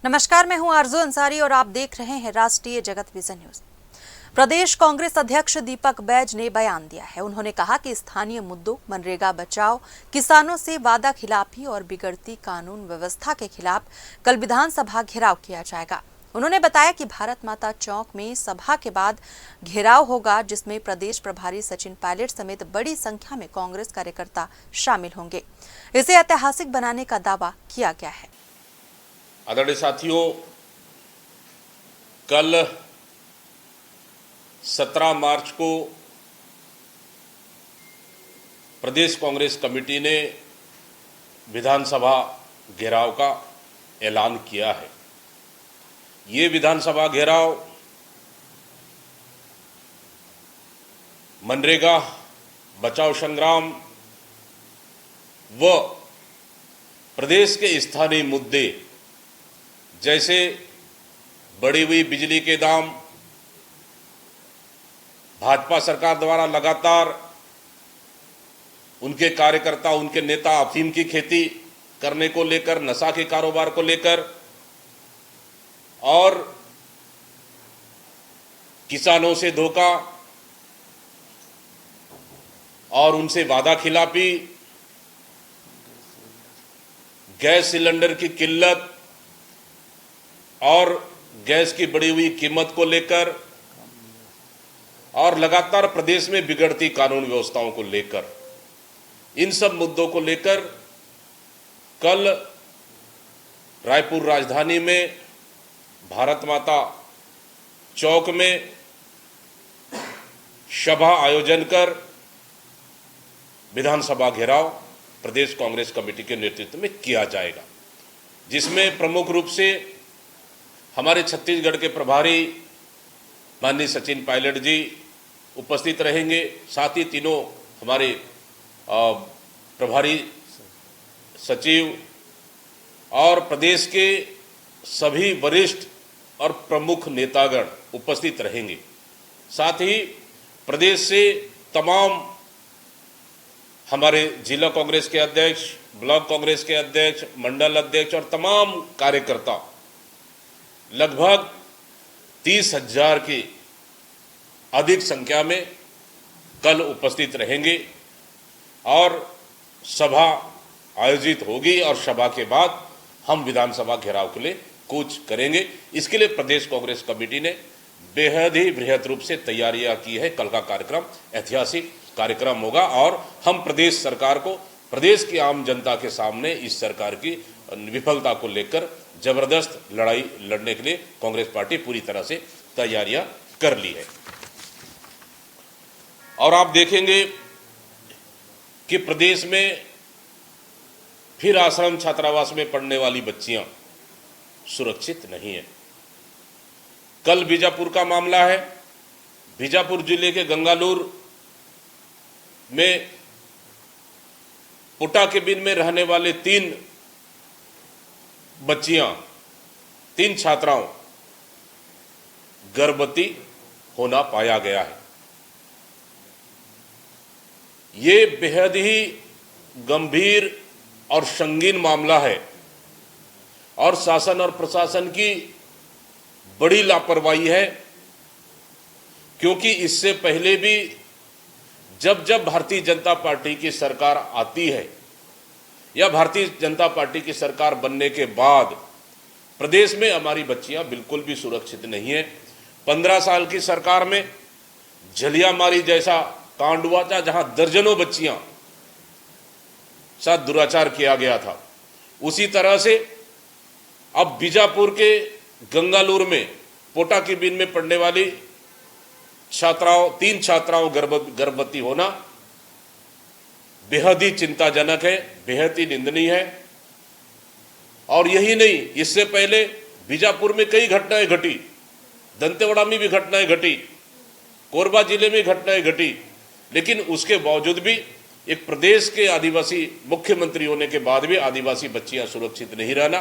नमस्कार, मैं हूं आरजू अंसारी और आप देख रहे हैं राष्ट्रीय जगत विजन न्यूज। प्रदेश कांग्रेस अध्यक्ष दीपक बैज ने बयान दिया है। उन्होंने कहा कि स्थानीय मुद्दों, मनरेगा बचाओ, किसानों से वादा खिलाफी और बिगड़ती कानून व्यवस्था के खिलाफ कल विधानसभा घेराव किया जाएगा। उन्होंने बताया कि भारत माता चौक में सभा के बाद घेराव होगा, जिसमें प्रदेश प्रभारी सचिन पायलट समेत बड़ी संख्या में कांग्रेस कार्यकर्ता शामिल होंगे। इसे ऐतिहासिक बनाने का दावा किया गया है। आदरणीय साथियों, कल 17 मार्च को प्रदेश कांग्रेस कमेटी ने विधानसभा घेराव का ऐलान किया है। ये विधानसभा घेराव मनरेगा बचाओ संग्राम व प्रदेश के स्थानीय मुद्दे जैसे बढ़ी हुई बिजली के दाम, भाजपा सरकार द्वारा लगातार उनके कार्यकर्ता, उनके नेता अफीम की खेती करने को लेकर, नशा के कारोबार को लेकर और किसानों से धोखा और उनसे वादा खिलाफी, गैस सिलेंडर की किल्लत और गैस की बढ़ी हुई कीमत को लेकर और लगातार प्रदेश में बिगड़ती कानून व्यवस्थाओं को लेकर, इन सब मुद्दों को लेकर कल रायपुर राजधानी में भारत माता चौक में सभा आयोजन कर विधानसभा घेराव प्रदेश कांग्रेस कमेटी के नेतृत्व में किया जाएगा, जिसमें प्रमुख रूप से हमारे छत्तीसगढ़ के प्रभारी माननीय सचिन पायलट जी उपस्थित रहेंगे। साथ ही तीनों हमारे प्रभारी सचिव और प्रदेश के सभी वरिष्ठ और प्रमुख नेतागण उपस्थित रहेंगे। साथ ही प्रदेश से तमाम हमारे जिला कांग्रेस के अध्यक्ष, ब्लॉक कांग्रेस के अध्यक्ष, मंडल अध्यक्ष और तमाम कार्यकर्ता लगभग 30,000 की अधिक संख्या में कल उपस्थित रहेंगे और सभा आयोजित होगी और सभा के बाद हम विधानसभा घेराव के लिए कूच करेंगे। इसके लिए प्रदेश कांग्रेस कमेटी ने बेहद ही बृहद रूप से तैयारियां की है। कल का कार्यक्रम ऐतिहासिक कार्यक्रम होगा और हम प्रदेश सरकार को, प्रदेश की आम जनता के सामने इस सरकार की विफलता को लेकर जबरदस्त लड़ाई लड़ने के लिए कांग्रेस पार्टी पूरी तरह से तैयारियां कर ली है। और आप देखेंगे कि प्रदेश में फिर आश्रम छात्रावास में पढ़ने वाली बच्चियां सुरक्षित नहीं है। कल बीजापुर का मामला है। बीजापुर जिले के गंगालूर में पुटा के बिन में रहने वाले 3 बच्चियां, 3 छात्राओं गर्भवती होना पाया गया है। ये बेहद ही गंभीर और संगीन मामला है और शासन और प्रशासन की बड़ी लापरवाही है, क्योंकि इससे पहले भी जब भारतीय जनता पार्टी की सरकार आती है या भारतीय जनता पार्टी की सरकार बनने के बाद प्रदेश में हमारी बच्चियां बिल्कुल भी सुरक्षित नहीं है। 15 साल की सरकार में झलियामारी जैसा कांड हुआ था, जहां दर्जनों बच्चियां साथ दुराचार किया गया था। उसी तरह से अब बीजापुर के गंगालूर में पोटा की बिन में पढ़ने वाली छात्राओं, 3 छात्राओं गर्भवती होना बेहद ही चिंताजनक है, बेहद ही निंदनीय है। और यही नहीं, इससे पहले बीजापुर में कई घटनाएं घटी, दंतेवाड़ा में भी घटनाएं घटी, कोरबा जिले में घटनाएं घटी, लेकिन उसके बावजूद भी एक प्रदेश के आदिवासी मुख्यमंत्री होने के बाद भी आदिवासी बच्चियां सुरक्षित नहीं रहना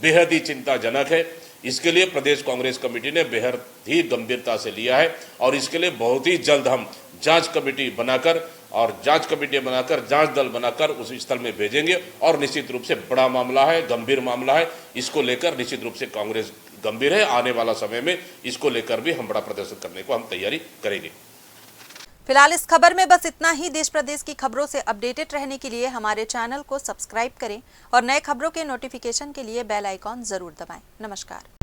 बेहद ही चिंताजनक है। इसके लिए प्रदेश कांग्रेस कमेटी ने बेहद ही गंभीरता से लिया है और इसके लिए बहुत ही जल्द हम जांच कमेटी बनाकर और जांच कमेटी बनाकर, जांच दल बनाकर उस स्थल में भेजेंगे। और निश्चित रूप से बड़ा मामला है, गंभीर मामला है, इसको लेकर निश्चित रूप से कांग्रेस गंभीर है। आने वाला समय में इसको लेकर भी हम बड़ा प्रदर्शन करने को हम तैयारी करेंगे। फिलहाल इस खबर में बस इतना ही। देश प्रदेश की खबरों से अपडेटेड रहने के लिए हमारे चैनल को सब्सक्राइब करें और नए खबरों के नोटिफिकेशन के लिए बेल आइकॉन जरूर दबाएं। नमस्कार।